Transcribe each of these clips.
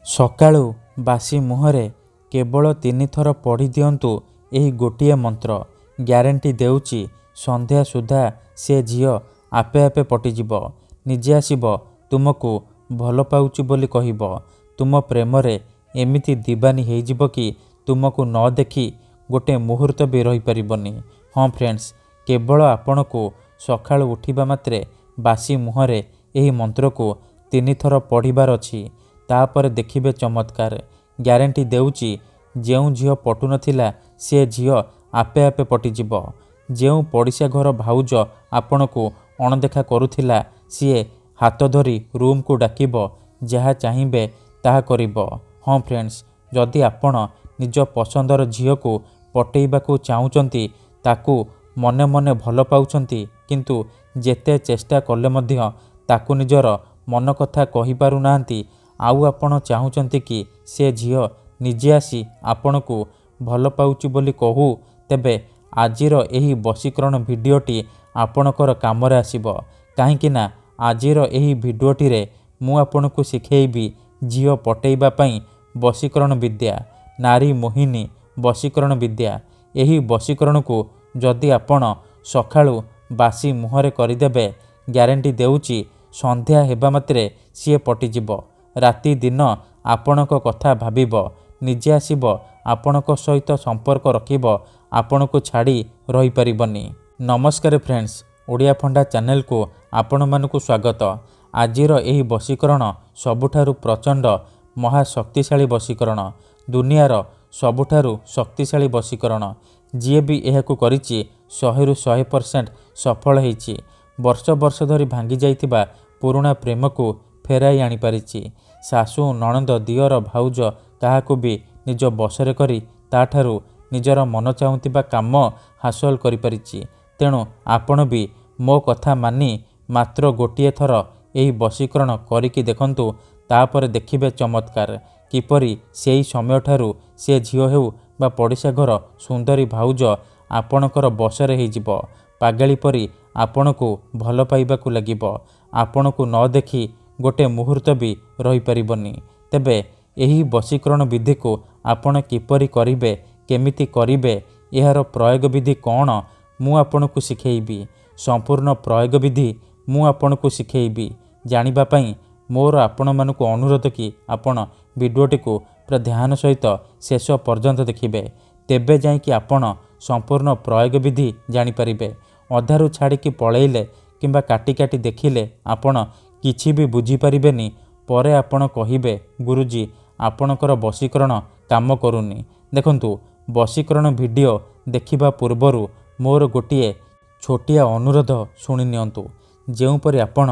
ସକାଳୁ ବାସି ମୁହଁରେ କେବଳ 3 ଥର ପଢ଼ି ଦିଅନ୍ତୁ ଏହି ଗୋଟିଏ ମନ୍ତ୍ର। ଗ୍ୟାରେଣ୍ଟି ଦେଉଛି ସନ୍ଧ୍ୟା ସୁଦ୍ଧା ସେ ଝିଅ ଆପେ ଆପେ ପଟିଯିବ। ନିଜେ ଆସିବ ତୁମକୁ ଭଲ ପାଉଛି ବୋଲି କହିବ। ତୁମ ପ୍ରେମରେ ଏମିତି ଦିବାନୀ ହେଇଯିବ କି ତୁମକୁ ନ ଦେଖି ଗୋଟେ ମୁହୂର୍ତ୍ତ ବି ରହିପାରିବନି। ହଁ ଫ୍ରେଣ୍ଡସ୍, କେବଳ ଆପଣଙ୍କୁ ସକାଳୁ ଉଠିବା ମାତ୍ରେ ବାସି ମୁହଁରେ ଏହି ମନ୍ତ୍ରକୁ 3 ଥର ପଢ଼ିବାର ଅଛି। ତାପରେ ଦେଖିବେ ଚମତ୍କାର। ଗ୍ୟାରେଣ୍ଟି ଦେଉଛି ଯେଉଁ ଝିଅ ପଟୁନଥିଲା ସେ ଝିଅ ଆପେ ଆପେ ପଟିଯିବ। ଯେଉଁ ପଡ଼ିଶା ଘର ଭାଉଜ ଆପଣଙ୍କୁ ଅଣଦେଖା କରୁଥିଲା ସିଏ ହାତ ଧରି ରୁମ୍କୁ ଡାକିବ, ଯାହା ଚାହିଁବେ ତାହା କରିବ। ହଁ ଫ୍ରେଣ୍ଡସ୍, ଯଦି ଆପଣ ନିଜ ପସନ୍ଦର ଝିଅକୁ ପଟେଇବାକୁ ଚାହୁଁଛନ୍ତି, ତାକୁ ମନେ ମନେ ଭଲ ପାଉଛନ୍ତି, କିନ୍ତୁ ଯେତେ ଚେଷ୍ଟା କଲେ ମଧ୍ୟ ତାକୁ ନିଜର ମନ କଥା କହିପାରୁନାହାନ୍ତି, ଆଉ ଆପଣ ଚାହୁଁଛନ୍ତି କି ସେ ଝିଅ ନିଜେ ଆସି ଆପଣଙ୍କୁ ଭଲ ପାଉଛି ବୋଲି କହୁ, ତେବେ ଆଜିର ଏହି ବଶୀକରଣ ଭିଡ଼ିଓଟି ଆପଣଙ୍କର କାମରେ ଆସିବ। କାହିଁକି ନା ଆଜିର ଏହି ଭିଡ଼ିଓଟିରେ ମୁଁ ଆପଣଙ୍କୁ ଶିଖେଇବି ଝିଅ ପଟେଇବା ପାଇଁ ବଶୀକରଣ ବିଦ୍ୟା, ନାରୀ ମୋହିନୀ ବଶୀକରଣ ବିଦ୍ୟା। ଏହି ବଶୀକରଣକୁ ଯଦି ଆପଣ ସକାଳୁ ବାସି ମୁହଁରେ କରିଦେବେ, ଗ୍ୟାରେଣ୍ଟି ଦେଉଛି ସନ୍ଧ୍ୟା ହେବା ମାତ୍ରେ ସିଏ ପଟିଯିବ। ରାତି ଦିନ ଆପଣଙ୍କ କଥା ଭାବିବ, ନିଜେ ଆସିବ ଆପଣଙ୍କ ସହିତ ସମ୍ପର୍କ ରଖିବ, ଆପଣଙ୍କୁ ଛାଡ଼ି ରହିପାରିବନି। ନମସ୍କାର ଫ୍ରେଣ୍ଡସ୍, ଓଡ଼ିଆ ଫଣ୍ଡା ଚ୍ୟାନେଲକୁ ଆପଣମାନଙ୍କୁ ସ୍ୱାଗତ। ଆଜିର ଏହି ବଶୀକରଣ ସବୁଠାରୁ ପ୍ରଚଣ୍ଡ ମହାଶକ୍ତିଶାଳୀ ବଶୀକରଣ। ଦୁନିଆର ସବୁଠାରୁ ଶକ୍ତିଶାଳୀ ବଶୀକରଣ। ଯିଏ ବି ଏହାକୁ କରିଛି 100ରୁ 100% ସଫଳ ହେଇଛି। ବର୍ଷ ବର୍ଷ ଧରି ଭାଙ୍ଗି ଯାଇଥିବା ପୁରୁଣା ପ୍ରେମକୁ ଫେରାଇ ଆଣିପାରିଛି। ଶାଶୁ, ନଣନ୍ଦ, ଦିଅର, ଭାଉଜ କାହାକୁ ବି ନିଜ ବଶରେ କରି ତାଠାରୁ ନିଜର ମନ ଚାହୁଁଥିବା କାମ ହାସଲ କରିପାରିଛି। ତେଣୁ ଆପଣ ବି ମୋ କଥା ମାନି ମାତ୍ର ଗୋଟିଏ ଥର ଏହି ବଶୀକରଣ କରିକି ଦେଖନ୍ତୁ। ତାପରେ ଦେଖିବେ ଚମତ୍କାର। କିପରି ସେହି ସମୟଠାରୁ ସେ ଝିଅ ହେଉ ବା ପଡ଼ିଶା ଘର ସୁନ୍ଦରୀ ଭାଉଜ ଆପଣଙ୍କର ବଶରେ ହେଇଯିବ। ପାଗଳି ପରି ଆପଣଙ୍କୁ ଭଲ ପାଇବାକୁ ଲାଗିବ। ଆପଣଙ୍କୁ ନ ଦେଖି ଗୋଟେ ମୁହୂର୍ତ୍ତ ବି ରହିପାରିବନି। ତେବେ ଏହି ବଶୀକରଣ ବିଧିକୁ ଆପଣ କିପରି କରିବେ, କେମିତି କରିବେ, ଏହାର ପ୍ରୟୋଗ ବିଧି କ'ଣ, ମୁଁ ଆପଣଙ୍କୁ ଶିଖେଇବି। ସମ୍ପୂର୍ଣ୍ଣ ପ୍ରୟୋଗ ବିଧି ମୁଁ ଆପଣଙ୍କୁ ଶିଖେଇବି। ଜାଣିବା ପାଇଁ ମୋର ଆପଣମାନଙ୍କୁ ଅନୁରୋଧ କି ଆପଣ ଭିଡ଼ିଓଟିକୁ ପୁରା ଧ୍ୟାନ ସହିତ ଶେଷ ପର୍ଯ୍ୟନ୍ତ ଦେଖିବେ। ତେବେ ଯାଇକି ଆପଣ ସମ୍ପୂର୍ଣ୍ଣ ପ୍ରୟୋଗ ବିଧି ଜାଣିପାରିବେ। ଅଧାରୁ ଛାଡ଼ିକି ପଳେଇଲେ କିମ୍ବା କାଟି କାଟି ଦେଖିଲେ ଆପଣ କିଛି ବି ବୁଝିପାରିବେନି। ପରେ ଆପଣ କହିବେ, ଗୁରୁଜୀ ଆପଣଙ୍କର ବଶୀକରଣ କାମ କରୁନି। ଦେଖନ୍ତୁ, ବଶୀକରଣ ଭିଡ଼ିଓ ଦେଖିବା ପୂର୍ବରୁ ମୋର ଗୋଟିଏ ଛୋଟିଆ ଅନୁରୋଧ ଶୁଣି ନିଅନ୍ତୁ। ଯେଉଁପରି ଆପଣ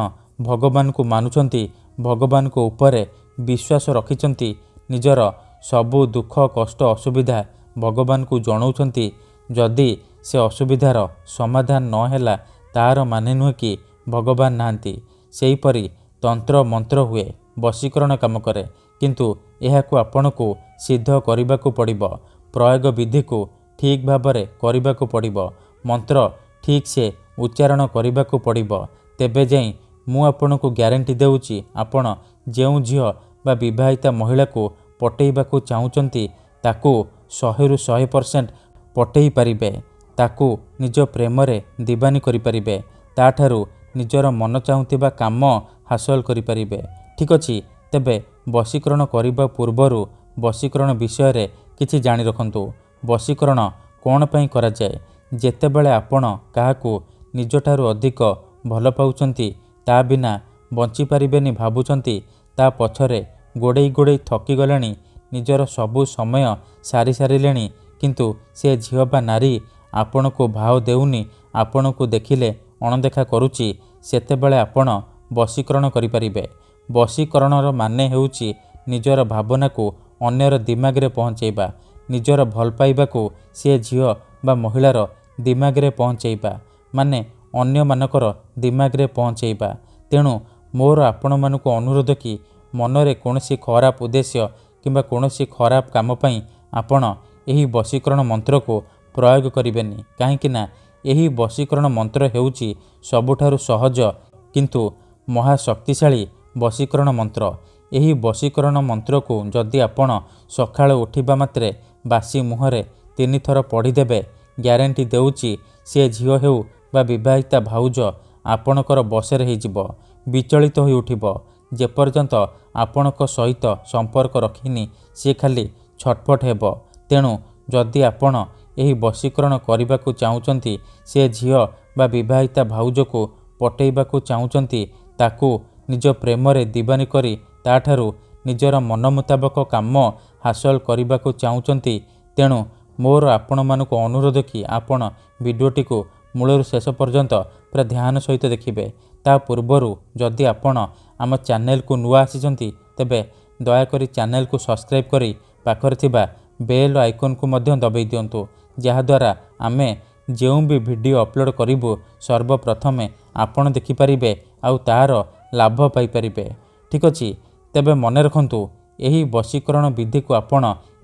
ଭଗବାନଙ୍କୁ ମାନୁଛନ୍ତି, ଭଗବାନଙ୍କ ଉପରେ ବିଶ୍ୱାସ ରଖିଛନ୍ତି, ନିଜର ସବୁ ଦୁଃଖ କଷ୍ଟ ଅସୁବିଧା ଭଗବାନଙ୍କୁ ଜଣାଉଛନ୍ତି, ଯଦି ସେ ଅସୁବିଧାର ସମାଧାନ ନ ହେଲା ତାହାର ମାନେ ନୁହେଁ କି ଭଗବାନ ନାହାନ୍ତି। ସେହିପରି ତନ୍ତ୍ର ମନ୍ତ୍ର ହୁଏ, ବଶୀକରଣ କାମ କରେ, କିନ୍ତୁ ଏହାକୁ ଆପଣଙ୍କୁ ସିଦ୍ଧ କରିବାକୁ ପଡ଼ିବ। ପ୍ରୟୋଗ ବିଧିକୁ ଠିକ୍ ଭାବରେ କରିବାକୁ ପଡ଼ିବ। ମନ୍ତ୍ର ଠିକ୍ ସେ ଉଚ୍ଚାରଣ କରିବାକୁ ପଡ଼ିବ। ତେବେ ଯାଇ ମୁଁ ଆପଣଙ୍କୁ ଗ୍ୟାରେଣ୍ଟି ଦେଉଛି ଆପଣ ଯେଉଁ ଝିଅ ବା ବିବାହିତା ମହିଳାକୁ ପଟେଇବାକୁ ଚାହୁଁଛନ୍ତି, ତାକୁ 100ରୁ 100% ପଟେଇ ପାରିବେ। ତାକୁ ନିଜ ପ୍ରେମରେ ଦିବାନୀ କରିପାରିବେ। ତାଠାରୁ ନିଜର ମନ ଚାହୁଁଥିବା କାମ ହାସଲ କରିପାରିବେ। ଠିକ୍ ଅଛି, ତେବେ ବଶୀକରଣ କରିବା ପୂର୍ବରୁ ବଶୀକରଣ ବିଷୟରେ କିଛି ଜାଣି ରଖନ୍ତୁ। ବଶୀକରଣ କ'ଣ ପାଇଁ କରାଯାଏ? ଯେତେବେଳେ ଆପଣ କାହାକୁ ନିଜଠାରୁ ଅଧିକ ଭଲ ପାଉଛନ୍ତି, ତା ବିନା ବଞ୍ଚିପାରିବେନି ଭାବୁଛନ୍ତି, ତା ପଛରେ ଗୋଡ଼େଇ ଗୋଡ଼େଇ ଥକିଗଲେଣି, ନିଜର ସବୁ ସମୟ ସାରି ସାରିଲେଣି, କିନ୍ତୁ ସେ ଝିଅ ବା ନାରୀ ଆପଣଙ୍କୁ ଭାव ଦେଉନି, ଆପଣଙ୍କୁ ଦେଖିଲେ ଅଣଦେଖା କରୁଛି, ସେତେବେଳେ ଆପଣ ବଶୀକରଣ କରିପାରିବେ। ବଶୀକରଣର ମାନେ ହେଉଛି ନିଜର ଭାବନାକୁ ଅନ୍ୟର ଦିମାଗରେ ପହଞ୍ଚାଇବା, ନିଜର ଭଲ ପାଇବାକୁ ସେ ଝିଅ ବା ମହିଳାର ଦିମାଗରେ ପହଞ୍ଚାଇବା, ମାନେ ଅନ୍ୟମାନଙ୍କର ଦିମାଗରେ ପହଞ୍ଚାଇବା। ତେଣୁ ମୋର ଆପଣମାନଙ୍କୁ ଅନୁରୋଧ କି ମନରେ କୌଣସି ଖରାପ ଉଦ୍ଦେଶ୍ୟ କିମ୍ବା କୌଣସି ଖରାପ କାମ ପାଇଁ ଆପଣ ଏହି ବଶୀକରଣ ମନ୍ତ୍ରକୁ ପ୍ରୟୋଗ କରିବେନି। କାହିଁକି ନା ଏହି ବଶୀକରଣ ମନ୍ତ୍ର ହେଉଛି ସବୁଠାରୁ ସହଜ କିନ୍ତୁ ମହାଶକ୍ତିଶାଳୀ ବଶୀକରଣ ମନ୍ତ୍ର। ଏହି ବଶୀକରଣ ମନ୍ତ୍ରକୁ ଯଦି ଆପଣ ସକାଳୁ ଉଠିବା ମାତ୍ରେ ବାସି ମୁହଁରେ 3 ଥର ପଢ଼ିଦେବେ, ଗ୍ୟାରେଣ୍ଟି ଦେଉଛି ସେ ଝିଅ ହେଉ ବା ବିବାହିତା ଭାଉଜ ଆପଣଙ୍କର ବଶରେ ହୋଇଯିବ, ବିଚଳିତ ହୋଇ ଉଠିବ। ଯେପର୍ଯ୍ୟନ୍ତ ଆପଣଙ୍କ ସହିତ ସମ୍ପର୍କ ରଖିନି ସେ ଖାଲି ଛଟପଟ ହେବ। ତେଣୁ ଯଦି ଆପଣ ଏହି ବଶୀକରଣ କରିବାକୁ ଚାହୁଁଛନ୍ତି, ସେ ଝିଅ ବା ବିବାହିତା ଭାଉଜକୁ ପଟେଇବାକୁ ଚାହୁଁଛନ୍ତି, ତାକୁ ନିଜ ପ୍ରେମରେ ଦିବାନୀ କରି ତାଠାରୁ ନିଜର ମନ ମୁତାବକ କାମ ହାସଲ କରିବାକୁ ଚାହୁଁଛନ୍ତି, ତେଣୁ ମୋର ଆପଣମାନଙ୍କୁ ଅନୁରୋଧ କି ଆପଣ ଭିଡ଼ିଓଟିକୁ ମୂଳରୁ ଶେଷ ପର୍ଯ୍ୟନ୍ତ ପୁରା ଧ୍ୟାନ ସହିତ ଦେଖିବେ। ତା ପୂର୍ବରୁ ଯଦି ଆପଣ ଆମ ଚ୍ୟାନେଲକୁ ନୂଆ ଆସିଛନ୍ତି, ତେବେ ଦୟାକରି ଚ୍ୟାନେଲକୁ ସବସ୍କ୍ରାଇବ୍ କରି ପାଖରେ ଥିବା ବେଲ୍ ଆଇକନ୍କୁ ମଧ୍ୟ ଦବାଇ ଦିଅନ୍ତୁ, ଯାହାଦ୍ୱାରା ଆମେ ଯେଉଁ ବି ଭିଡ଼ିଓ ଅପଲୋଡ଼ କରିବୁ ସର୍ବପ୍ରଥମେ ଆପଣ ଦେଖିପାରିବେ ଆଉ ତାହାର ଲାଭ ପାଇପାରିବେ। ଠିକ୍ ଅଛି, ତେବେ ମନେ ରଖନ୍ତୁ ଏହି ବଶୀକରଣ ବିଧିକୁ ଆପଣ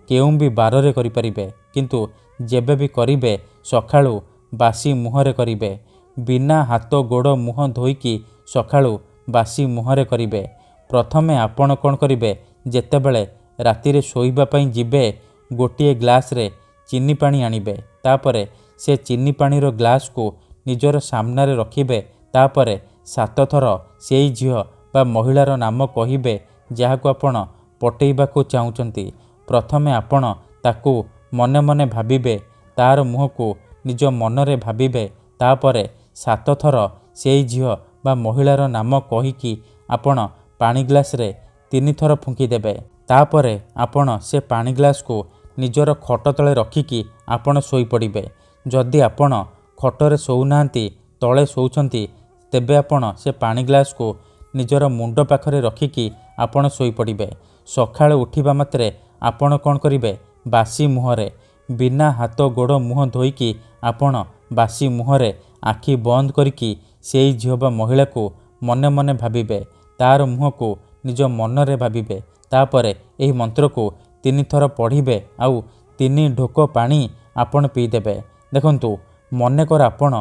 କେଉଁ ବି ବାରରେ କରିପାରିବେ, କିନ୍ତୁ ଯେବେ ବି କରିବେ ସକାଳୁ ବାସି ମୁହଁରେ କରିବେ। ବିନା ହାତ ଗୋଡ଼ ମୁହଁ ଧୋଇକି ସକାଳୁ ବାସି ମୁହଁରେ କରିବେ। ପ୍ରଥମେ ଆପଣ କ'ଣ କରିବେ, ଯେତେବେଳେ ରାତିରେ ଶୋଇବା ପାଇଁ ଯିବେ ଗୋଟିଏ ଗ୍ଲାସରେ ଚିନି ପାଣି ଆଣିବେ। ତାପରେ ସେ ଚିନି ପାଣିର ଗ୍ଲାସକୁ ନିଜର ସାମ୍ନାରେ ରଖିବେ। ତାପରେ 7 ଥର ସେଇ ଝିଅ ବା ମହିଳାର ନାମ କହିବେ ଯାହାକୁ ଆପଣ ପଟେଇବାକୁ ଚାହୁଁଛନ୍ତି। ପ୍ରଥମେ ଆପଣ ତାକୁ ମନେ ମନେ ଭାବିବେ, ତାର ମୁହଁକୁ ନିଜ ମନରେ ଭାବିବେ। ତାପରେ 7 ଥର ସେଇ ଝିଅ ବା ମହିଳାର ନାମ କହିକି ଆପଣ ପାଣି ଗ୍ଲାସରେ 3 ଥର ଫୁଙ୍କିଦେବେ। ତାପରେ ଆପଣ ସେ ପାଣି ଗ୍ଲାସକୁ ନିଜର ଖଟ ତଳେ ରଖିକି ଆପଣ ଶୋଇପଡ଼ିବେ। ଯଦି ଆପଣ ଖଟରେ ଶୋଉନାହାନ୍ତି, ତଳେ ଶୋଉଛନ୍ତି, ତେବେ ଆପଣ ସେ ପାଣି ଗ୍ଲାସକୁ ନିଜର ମୁଣ୍ଡ ପାଖରେ ରଖିକି ଆପଣ ଶୋଇପଡ଼ିବେ। ସକାଳୁ ଉଠିବା ମାତ୍ରେ ଆପଣ କ'ଣ କରିବେ, ବାସି ମୁହଁରେ ବିନା ହାତ ଗୋଡ଼ ମୁହଁ ଧୋଇକି ଆପଣ ବାସି ମୁହଁରେ ଆଖି ବନ୍ଦ କରିକି ସେଇ ଝିଅ ବା ମହିଳାକୁ ମନେ ମନେ ଭାବିବେ, ତାର ମୁହଁକୁ ନିଜ ମନରେ ଭାବିବେ। ତାପରେ ଏହି ମନ୍ତ୍ରକୁ 3 ଥର ପଢ଼ିବେ ଆଉ 3 ଢୋକ ପାଣି ଆପଣ ପିଇଦେବେ। ଦେଖନ୍ତୁ, ମନେକର ଆପଣ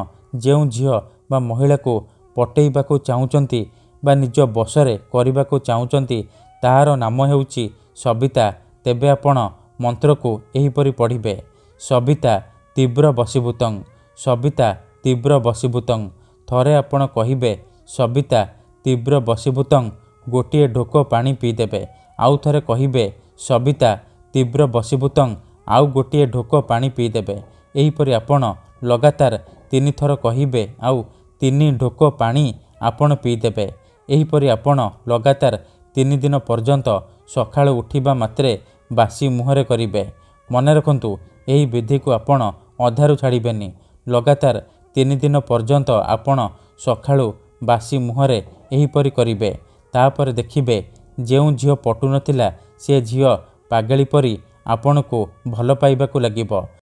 ଯେଉଁ ଝିଅ ବା ମହିଳାକୁ ପଟେଇବାକୁ ଚାହୁଁଛନ୍ତି ବା ନିଜ ବଶରେ କରିବାକୁ ଚାହୁଁଛନ୍ତି, ତାହାର ନାମ ହେଉଛି ସବିତା। ତେବେ ଆପଣ ମନ୍ତ୍ରକୁ ଏହିପରି ପଢ଼ିବେ, ସବିତା ତୀବ୍ର ବଶୀଭୂତଂ, ସବିତା ତୀବ୍ର ବଶୀଭୂତଂ। ଥରେ ଆପଣ କହିବେ ସବିତା ତୀବ୍ର ବଶୀଭୂତଂ, ଗୋଟିଏ ଢୋକ ପାଣି ପିଇଦେବେ। ଆଉ ଥରେ କହିବେ ସବିତା ତୀବ୍ର ବଶୀଭୂତଂ, ଆଉ ଗୋଟିଏ ଢୋକ ପାଣି ପିଇଦେବେ। ଏହିପରି ଆପଣ ଲଗାତାର 3 ଥର କହିବେ ଆଉ 3 ଢୋକ ପାଣି ଆପଣ ପିଇଦେବେ। ଏହିପରି ଆପଣ ଲଗାତାର 3 ଦିନ ପର୍ଯ୍ୟନ୍ତ ସକାଳୁ ଉଠିବା ମାତ୍ରେ ବାସି ମୁହଁରେ କରିବେ। ମନେ ରଖନ୍ତୁ, ଏହି ବିଧିକୁ ଆପଣ ଅଧାରୁ ଛାଡ଼ିବେନି। ଲଗାତାର 3 ଦିନ ପର୍ଯ୍ୟନ୍ତ ଆପଣ ସକାଳୁ ବାସି ମୁହଁରେ ଏହିପରି କରିବେ। ତାପରେ ଦେଖିବେ ଯେଉଁ ଝିଅ ପଟୁନଥିଲା ସେ ଝିଅ ପାଗଳି ପରି ଆପଣଙ୍କୁ ଭଲ ପାଇବାକୁ ଲାଗିବ।